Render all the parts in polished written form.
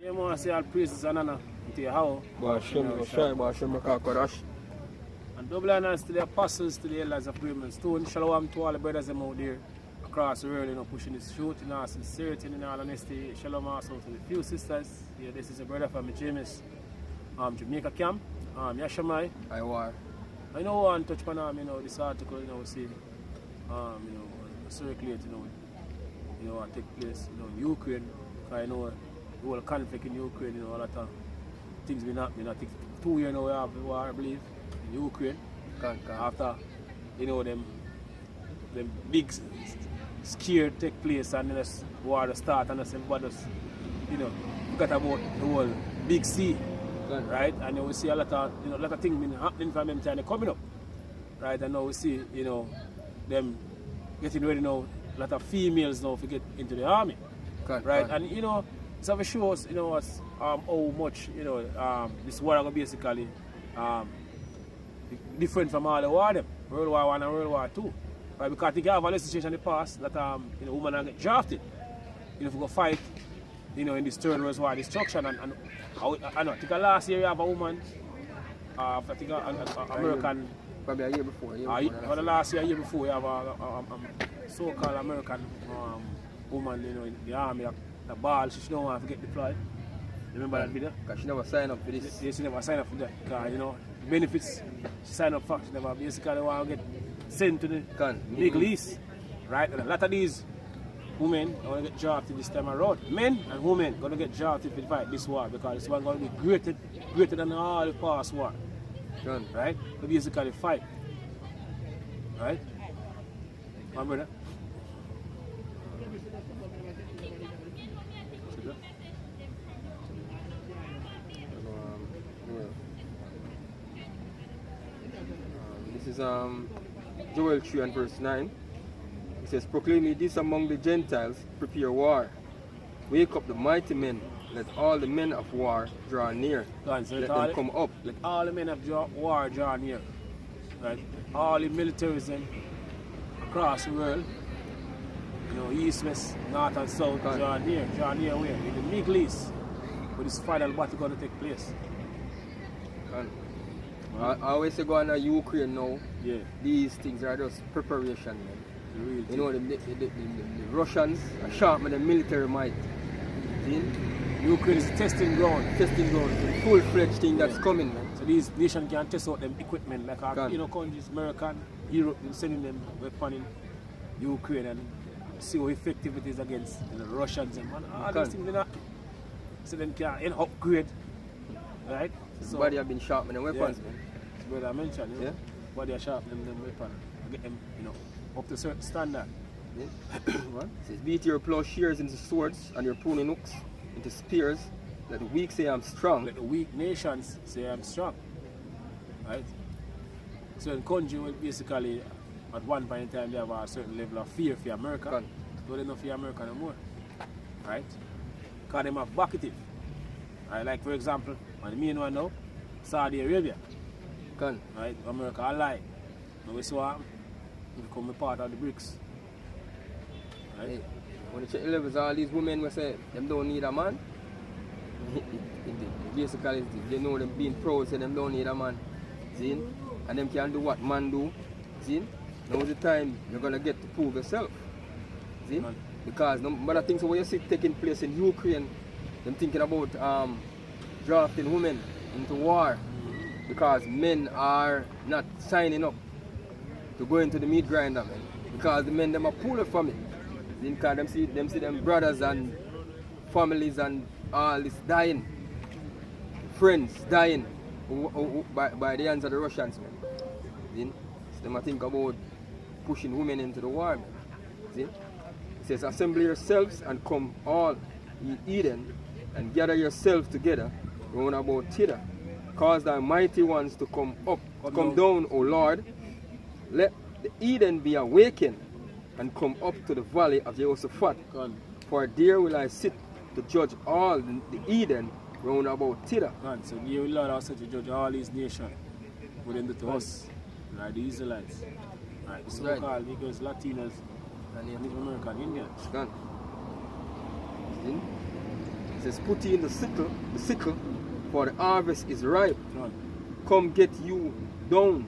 Yeah, man, I say all praises and honor to Yahweh. And double honors to the apostles, to the elders of Bremen Stone. Shalom to all the brothers them out there across the world, pushing this truth in all sincerity and in all honesty. Shalom also to the few sisters. Yeah, this is a brother from James, Jamaica camp. Yashamai. I know one touch upon this article, we see, circulate, what take place, in Ukraine. I know the whole conflict in Ukraine, all that things been happening. I think 2 years now we have the war, I believe, in Ukraine. After, them big scare take place and then the war start and everybody just, forget about the whole big sea. Right, and we see a lot of things been happening from them time coming up, right? And now we see, them getting ready now. A lot of females now to get into the army, right? And it's of shows, how much this war are basically different from all the war them, World War I and World War II, right? Because they have a situation in the past that women are get drafted, if we go fight, in this Third World War destruction and I know, I think last year you have a woman, I think an American. Probably a year before. The last year before, you have a so-called American woman, in the army, the ball, she don't want to get deployed. Remember that video? Because she never signed up for this. Yes, she never signed up for that. Because, benefits, she signed up for, she never basically want to get sent to the Middle East. Right? And a lot of these women are going to get drafted this time around. Men and women are going to get drafted to fight this war because this one is going to be greater than all the past war. Right? To basically fight. Right? My brother? This is Joel 3 and verse 9. It says, proclaim ye this among the Gentiles, prepare war. Wake up the mighty men, let all the men of war draw near. Let them come up. Let all the men of war draw near. Right? All the militarism across the world, east, west, north and south, draw near. Draw near where? In the Middle East, where this final battle going to take place. I always say go on Ukraine now. Yeah. These things are just preparation, man. The Russians are sharpening the military might. See? Ukraine is a testing ground. The full-fledged thing that's coming, man. So these nations can test out them equipment, like our countries, American, Europe, sending them weapons in Ukraine and see how effective it is against the Russians and all these things. So then can upgrade, right? So body have been sharpening weapons, man. That's what I mentioned, yeah. Body are sharpening them weapons, get them, up to a certain standard. Yeah. It says, beat your plowshares into swords and your pruning hooks into spears. Let the weak say I'm strong. Let the weak nations say I'm strong. Right? So in country will basically at one point in time they have a certain level of fear for America. Don't they not fear America no more. Right? Because they have vocative. Right? Like for example, on the main one now, Saudi Arabia. Right? America ally. Now we see what happens. We become a part of the BRICS. Right? Hey, when you check the levels, all these women will say them don't need a man. Basically, they know them being proud, say them don't need a man. See? And them can do what man do. See? Now's the time you're gonna get to prove yourself. See? Because no matter things what you see taking place in Ukraine, them thinking about drafting women into war. Because men are not signing up to go into the meat grinder, man. Because the men them are pulling from it. Because them see them brothers and families and all this dying. Friends dying by the hands of the Russians, man. So them think about pushing women into the war, man. See? It says, assemble yourselves and come all ye Eden and gather yourselves together round about thither. Cause thy mighty ones to come up, come down, O Lord. Let the Eden be awakened and come up to the valley of Jehoshaphat. For there will I sit to judge all the Eden round about thither. So here will Lord also to judge all these nations within the to us, like the Israelites, like the so-called Negroes, Latinos, and Native American Indians. It says, put in the sickle, for the harvest is ripe. Done. Come get you down,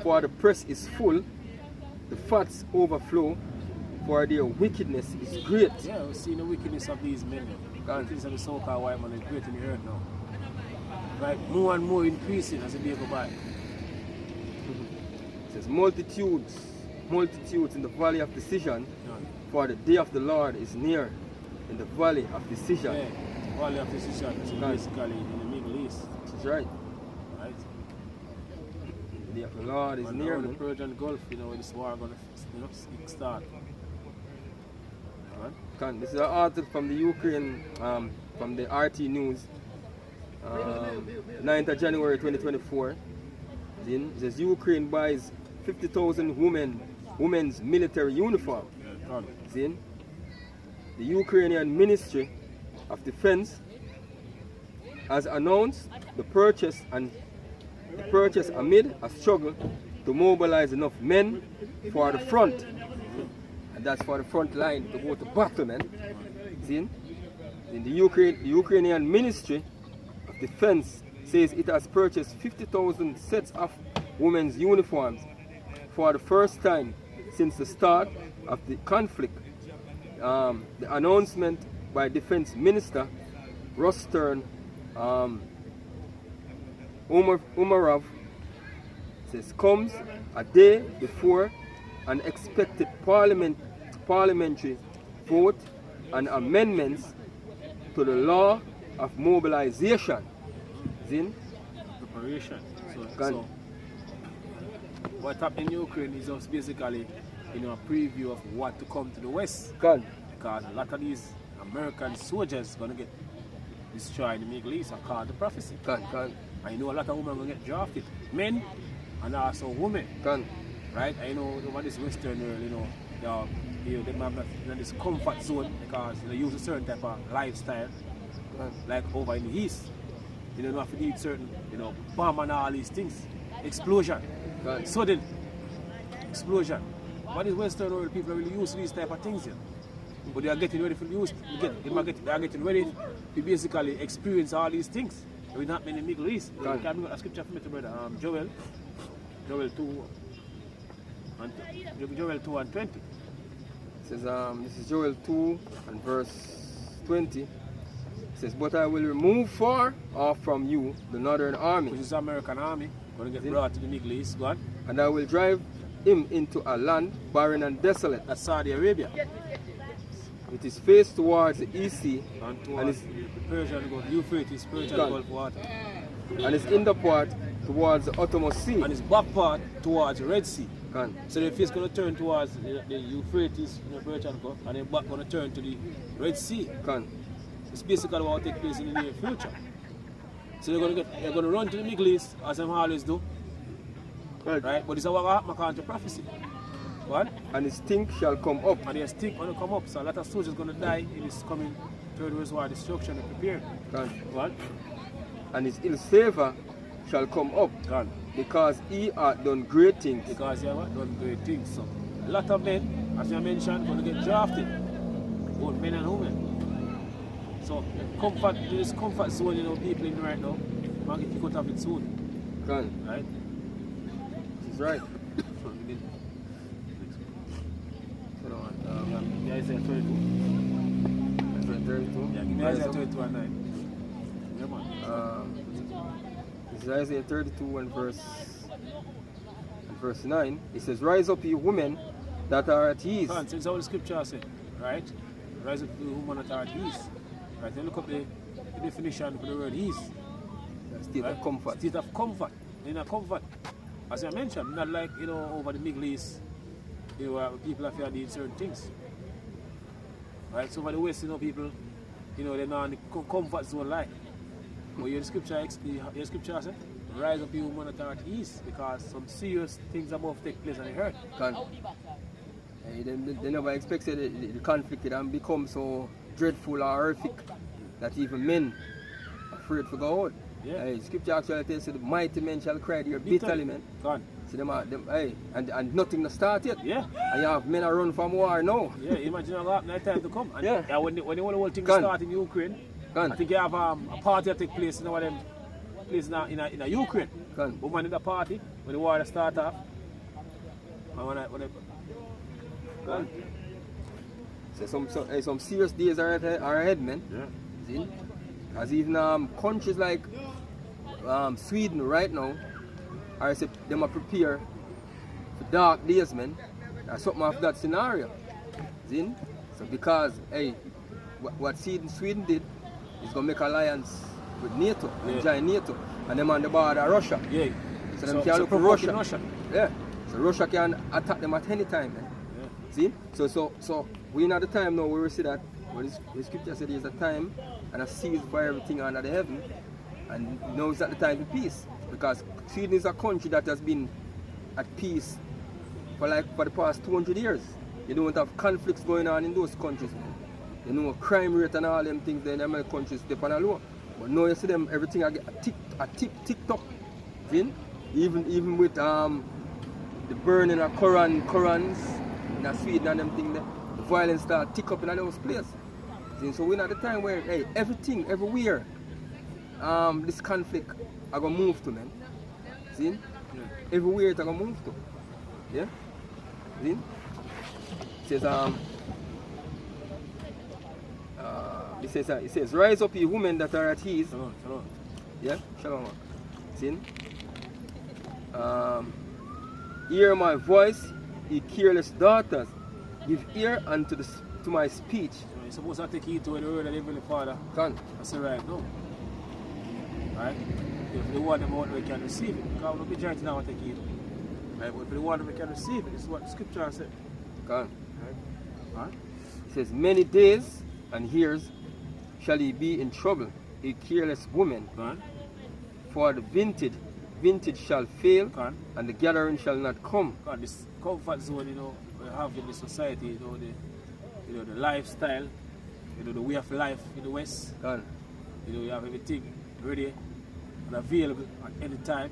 for the press is full, the fats overflow, for their wickedness is great. Yeah, we're seeing the wickedness of these men. The wickedness of the so-called white man is great in the earth now. Right, more and more increasing as the day go by. It says, multitudes in the valley of decision, for the day of the Lord is near in the valley of decision. Yeah, valley of decision, so basically in the Middle East. That's right. Right. The day of the Lord is near. The Persian Gulf, where this war going to start. Right. This is an article from the Ukraine, from the RT News, 9th of January 2024. It says Ukraine buys 50,000 women's military uniform. The Ukrainian Ministry of Defense has announced the purchase amid a struggle to mobilize enough men for the front. And that's for the front line to go to battle, man. See? In the Ukrainian Ministry of Defense says it has purchased 50,000 sets of women's uniforms for the first time since the start of the conflict. The announcement by Defense Minister Rustem Umarov says comes a day before an expected parliamentary vote on amendments to the law of mobilization. Preparation. So what happened in Ukraine is just basically a preview of what to come to the West. Because a lot of these American soldiers going to get destroyed in the Middle East according to prophecy. I know a lot of women are going to get drafted. Men and also women. Right? I know over this Western world, they have this comfort zone because they use a certain type of lifestyle. Like over in the East. You don't have to need certain, bomb and all these things. Explosion. Sudden explosion. But in Western world, people are really used to these type of things here. But they are getting ready for the use. They are getting ready to basically experience all these things. We're not in the Middle East. Can I bring a scripture for me, brother? Joel 2 and 20. It says, this is Joel 2 and verse 20. It says, but I will remove far off from you the northern army. Which is the American army. Going to get brought to the Middle East. Go on. And I will drive him into a land barren and desolate. That's Saudi Arabia. It is faced towards the East Sea and it's the Persian Gulf, Euphrates, Persian Gulf water. And it's in the part towards the uttermost sea. And it's back part towards the Red Sea. So the face going to turn towards the Euphrates, Persian Gulf, and then back going to turn to the Red Sea. It's basically what will take place in the near future. So they're going to run to the Middle East as they always do. Right? But it's what will happen according to prophecy. What? And his stink shall come up. And their stink going to come up. So a lot of soldiers going to die in this coming third world war destruction and prepared. What? And his ill savor shall come up. Because he hath done great things. Because he hath done great things. So a lot of men, as you mentioned, going to get drafted. Both men and women. So comfort, this comfort zone, people in right now, might get kicked out of it soon. Right? This is right. Isaiah 32. Isaiah 32? Yeah, give me Isaiah 32 and 9. Yeah, man. This is Isaiah 32 and verse 9. It says, rise up, you women that are at ease. It's how the scripture says, right? Rise up, you women that are at ease. Right, then look up the definition for the word ease. State of comfort. State of comfort. In a comfort. As I mentioned, not like, over the Middle East, people have to certain things. Right, so for the West, people, they're not in the comfort zone like. But your scripture says, rise up, you women that are at ease, because some serious things about to take place on the earth. They never expected the conflict and become so dreadful or horrific that even men are afraid to go out. Yeah. Scripture actually tells you the mighty men shall cry there bitterly, man. See and nothing to start yet. Yeah. And you have men run from war now. Yeah, imagine a lot of time to come. And when the whole thing start in Ukraine, I think you have a party that take place in one of them places in a Ukraine. Woman in the party when the war start off. So some serious days are ahead, man. Yeah. See? As even countries like Sweden right now are say them are prepare for dark days, man. Or something of that scenario. See? So because what Sweden did is gonna make alliance with NATO, and join NATO, and them on the border of Russia. Yeah. So them can look for Russia. Yeah. So Russia can attack them at any time, man. Yeah. See? So we're in at the time now where we see that where the scripture said there's a time and a season for everything under the heaven, and now is at the time for peace. Because Sweden is a country that has been at peace for the past 200 years. You don't have conflicts going on in those countries. You know, crime rate and all them things in the American countries step on a low. But now you see them, everything I get a tick tock. Even with the burning of Korans in Sweden and them things, the violence start tick up in those places. So we're at the time where everything, everywhere, this conflict are gonna move to, man. See? Yeah. Everywhere it's gonna move to. Yeah? See? It says, rise up ye women that are at ease. Shalom. Yeah? Shalom. See? Hear my voice, ye careless daughters. Give ear unto to my speech. So you're supposed to take heed to the word of the Heavenly Father. That's the right now. Right? If the one them out we can receive it. Because we'll be trying to now take heed. Right? But if the one we can receive it, this is what the scripture said. Right? Right? It says, many days and years shall ye be in trouble, a careless woman. Right? For the vintage shall fail, and the gathering shall not come. This comfort zone, we have in the society, the lifestyle, the way of life in the West. You have everything ready and available at any time.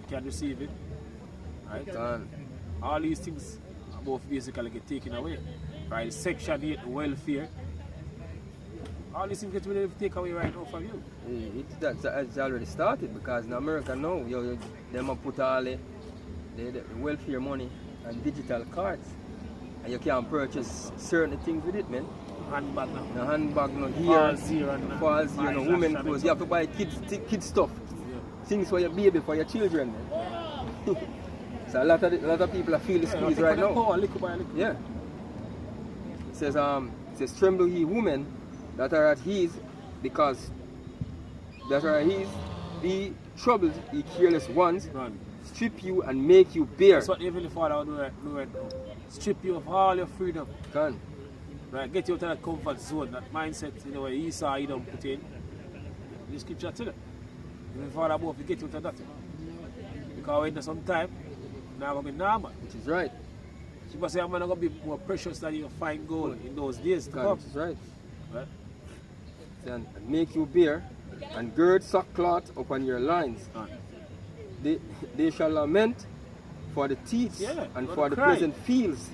You can receive it. Right? All these things above basically get taken away. Right? Section 8, welfare. All these things get really taken away right now from you. It's already started because in America now, them put all the welfare money and digital cards. And you can purchase certain things with it, man. Handbag now. No handbag, no falls here, no women clothes. You have to buy kids stuff. Yeah. Things for your baby, for your children, man. So a lot of people are feeling the squeeze right now. Yeah. It says, tremble ye women that are at ease, because that are at ease, be troubled ye careless ones, strip you and make you bare. That's what Heavenly Father will do right now. Strip you of all your freedom. Right, get you out of that comfort zone, that mindset, where Esau, Edom put in. The scripture tell you. Heavenly Father above you get you out of that. Because when there's some time, now going to be normal. Which is right. She must say, I'm going to be more precious than you find gold in those days to come. Which is right. Right? And make you bare, and gird sackcloth upon your loins. They shall lament for the teats, and for the pleasant fields,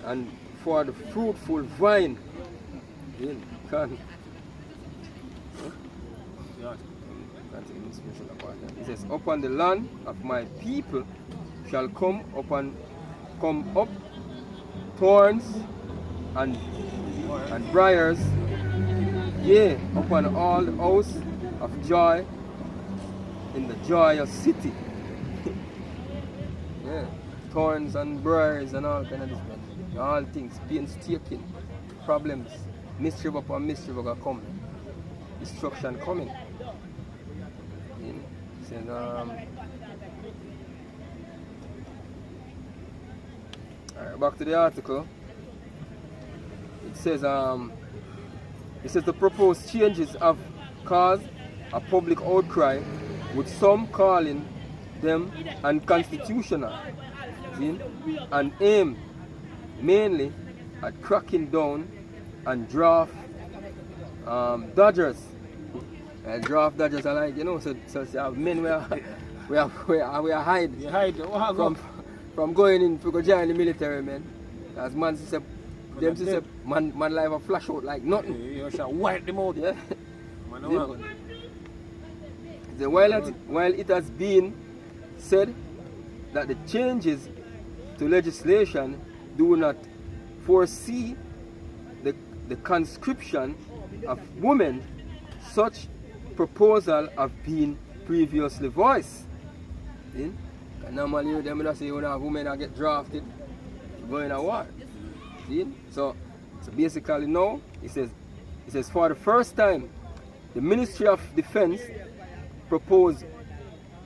and for the fruitful vine. It says, upon the land of my people shall come up thorns and briars, yea, upon all the house of joy in the joyous city. Yeah, thorns and briars and all kind of this, man. All things, painstaking, problems, mischief upon mischief are gonna come, destruction coming. It says, alright, back to the article. It says the proposed changes have caused a public outcry, with some calling them unconstitutional, and aim mainly at cracking down on draft dodgers. Draft dodgers are like, so you have men we are hide from going in to go join the military, man. As man said, them say man life a flash out like nothing. You shall wipe them out. Yeah. Man, no The while it has been said that the changes to legislation do not foresee the conscription of women, such proposal have been previously voiced. And normally them not say when women that get drafted going to war. So basically now it says for the first time the Ministry of Defense proposed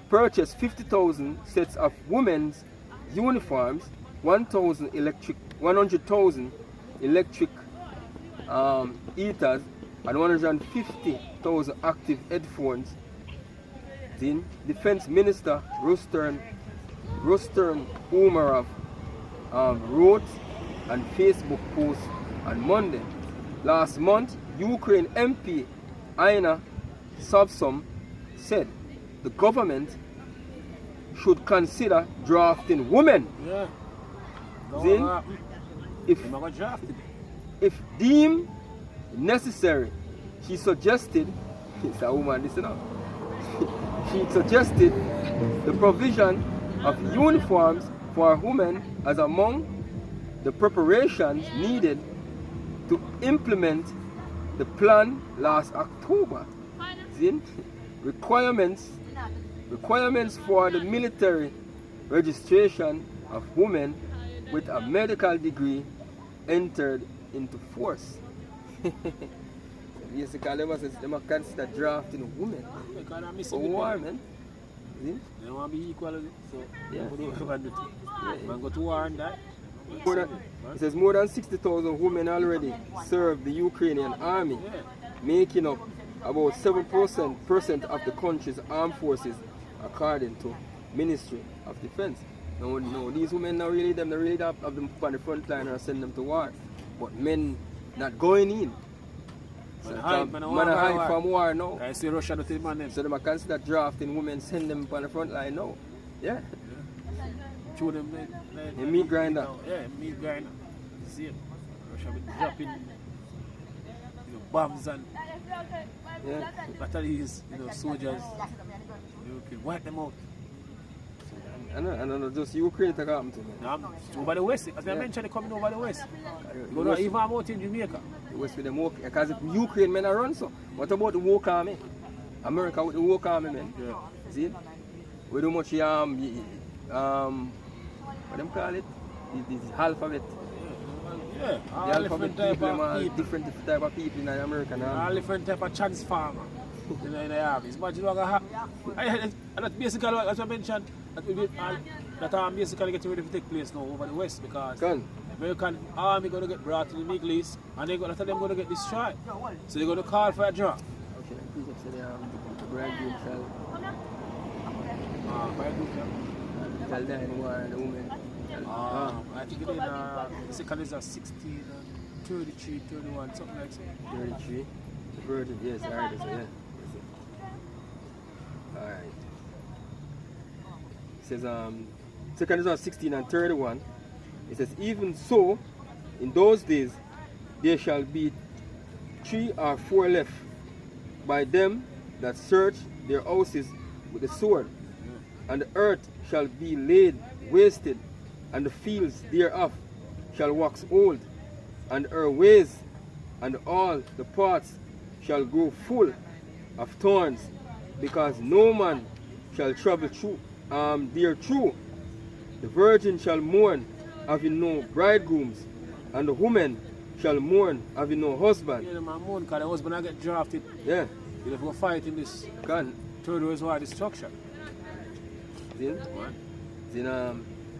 purchase 50,000 sets of women's uniforms, 100,000 electric heaters, and 150,000 active headphones. Then Defense Minister Rustem Umarov wrote on Facebook post on Monday. Last month, Ukraine MP Aina Sobsom said the government should consider drafting women. Yeah. Then, if deemed necessary, she suggested, it's a woman, listen up. She suggested the provision of uniforms for women as among the preparations needed to implement the plan last October. Then, requirements for the military registration of women with a medical degree entered into force. Basically, they must consider drafting women for war, man. They want to be equal, so yeah. Man go to war and that. It says more than 60,000 women already serve the Ukrainian army, making up about 7% of the country's armed forces, according to Ministry of Defense. No, these women not really them, they really have them on the front line or send them to war. But men not going in. So man hide from war now. I see Russia to man. So they consider drafting women, send them on the front line now. Yeah. Show them the meat grinder. Yeah, meat grinder. See it. Russia be dropping bombs and batteries, soldiers. You can wipe them out. I know, just Ukraine to come to me. Over the west, as I mentioned, they're coming over the west. You go even out in Jamaica. The west with them woke, because if Ukraine men are run so. What about the woke army? America with the woke army men. Yeah. See? We do much what them call it? This alphabet. Yeah. The alphabet people, different type of people in America now. All different type of transformer in the army. Imagine what happen. And that's basically what, as I mentioned, that I'm basically getting ready to take place now over the west, because the American army going to get brought to the Middle East and a lot of them going to get destroyed. So they're going to call for a draft. Okay, the bridegroom shall tell them war the women. I think the second is a 16 and 33, 31, something like that. 33? The virgin, yes, I heard it, so yeah. Alright. It says second is 16 and 31. It says, even so, in those days there shall be 3 or 4 left by them that search their houses with the sword, and the earth shall be laid wasted, and the fields thereof shall wax old, and her ways and all the paths shall grow full of thorns, because no man shall travel through therethrough. The virgin shall mourn, having no bridegrooms, and the woman shall mourn, having no husband. Yeah, the man mourn because the husband get drafted. Yeah. You have to fight in this third world war destruction. Then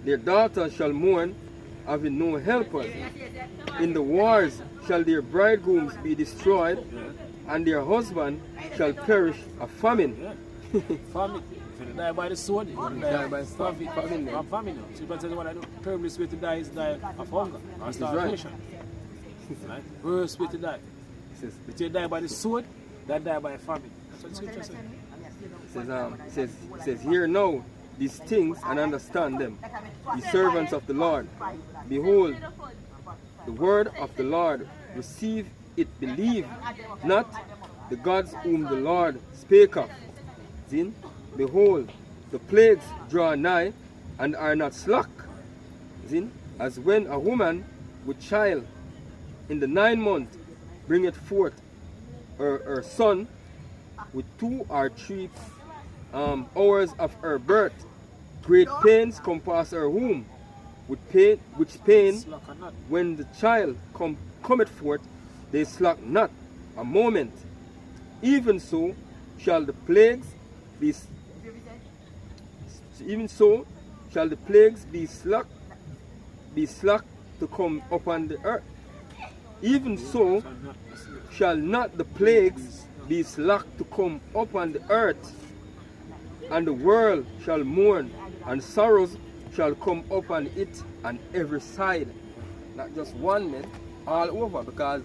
their daughters shall mourn, having no helpers. In the wars shall their bridegrooms be destroyed, and their husband shall perish of famine. Yeah. Famine. If you die by the sword, you die by famine. So you say what I do, terribly way to die is die of hunger or starvation. Right? Worst way to die. If you die by the sword, that die by famine. That's what the scripture says. It says, hear now these things and understand them, the servants of the Lord. Behold, the word of the Lord, receive it, believe not the gods whom the Lord spake of. Zin, behold, the plagues draw nigh, and are not slack. Zin, as when a woman with child in the 9th month bringeth forth her son with 2 or 3 hours of her birth, great pains compass her womb, with pain, which pain, when the child cometh forth, they slack not a moment. Even so shall the plagues be slack to come upon the earth. Even so shall not the plagues be slack to come upon the earth, and the world shall mourn, and sorrows shall come upon it on every side. Not just one, man, all over, because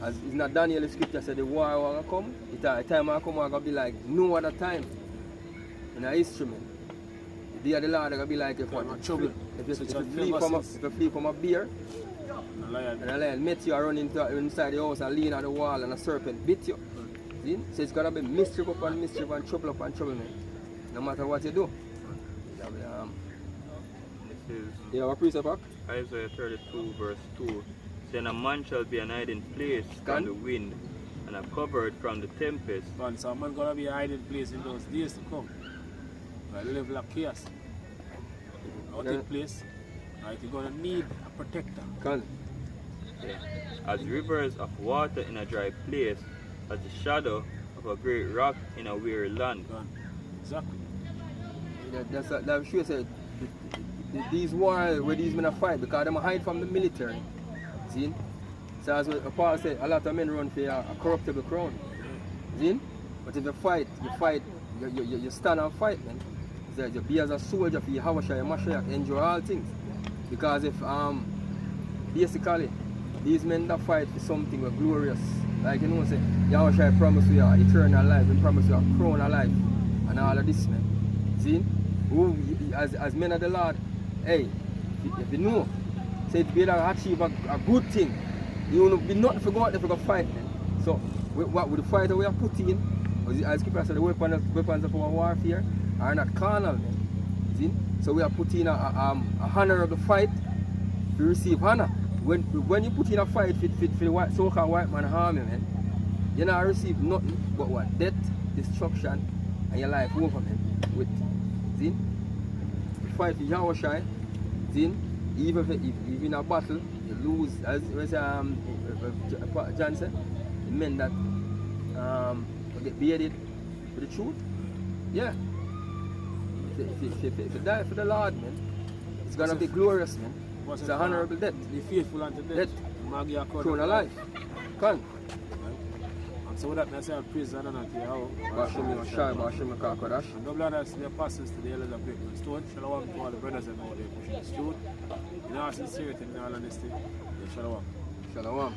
as is not Daniel, the scripture said the war will come. The time will come, will be like no other time in our history, man. The day of the Lord will be like if you flee from a bear, and a lion met you, run inside the house and lean on the wall, and a serpent bit you. See? So it's gonna be mischief upon mischief and trouble upon trouble, man. No matter what you do. This is Yeah, what precept back? Isaiah 32 verse 2. Then a man shall be an hiding place from the wind, and a covert from the tempest. Man, so a man gonna be a hiding place in those days to come. Like level of chaos. Out in place. Right, you're gonna need a protector. Can. Yeah. As rivers of water in a dry place, as the shadow of a great rock in a weary land. Exactly. That's sure said these wars where these men are fight because they hide from the military. See? So as Paul said, a lot of men run for a corruptible crown. See? But if you fight, you stand and fight, man. So you be as a soldier for your Havasha, your Mashiach, enjoy all things. Because if basically these men that fight for something were glorious. Like you know say, Yahweh promise you eternal life, and promise you a crown of life and all of this, man. See? As men of the Lord, hey, if you know, say to be able to achieve a good thing, you will be nothing for God if you go fight, man. So what with the fight we are put in, as Scripture said, the weapons of our warfare are not carnal, man. See? So we are put in a honorable fight to receive honor. When you put in a fight for the so-called white man army, man, you not receive nothing but what? Death, destruction, and your life over, man. With, see? You fight for Yahweh, see? Even if in a battle, you lose, as John said, the men that get beheaded for the truth. Yeah. If you die for the Lord, man, it's gonna be glorious, man. It's an honorable death. Be faithful unto death. Crown of life. Come. And so with that, I say I praise God and I tell you how. And double honors to the apostles, to the elders of Brickman Stone. Shalom to all the brothers and all they pushing the truth. In all sincerity and all honesty. Shalom. Shalom.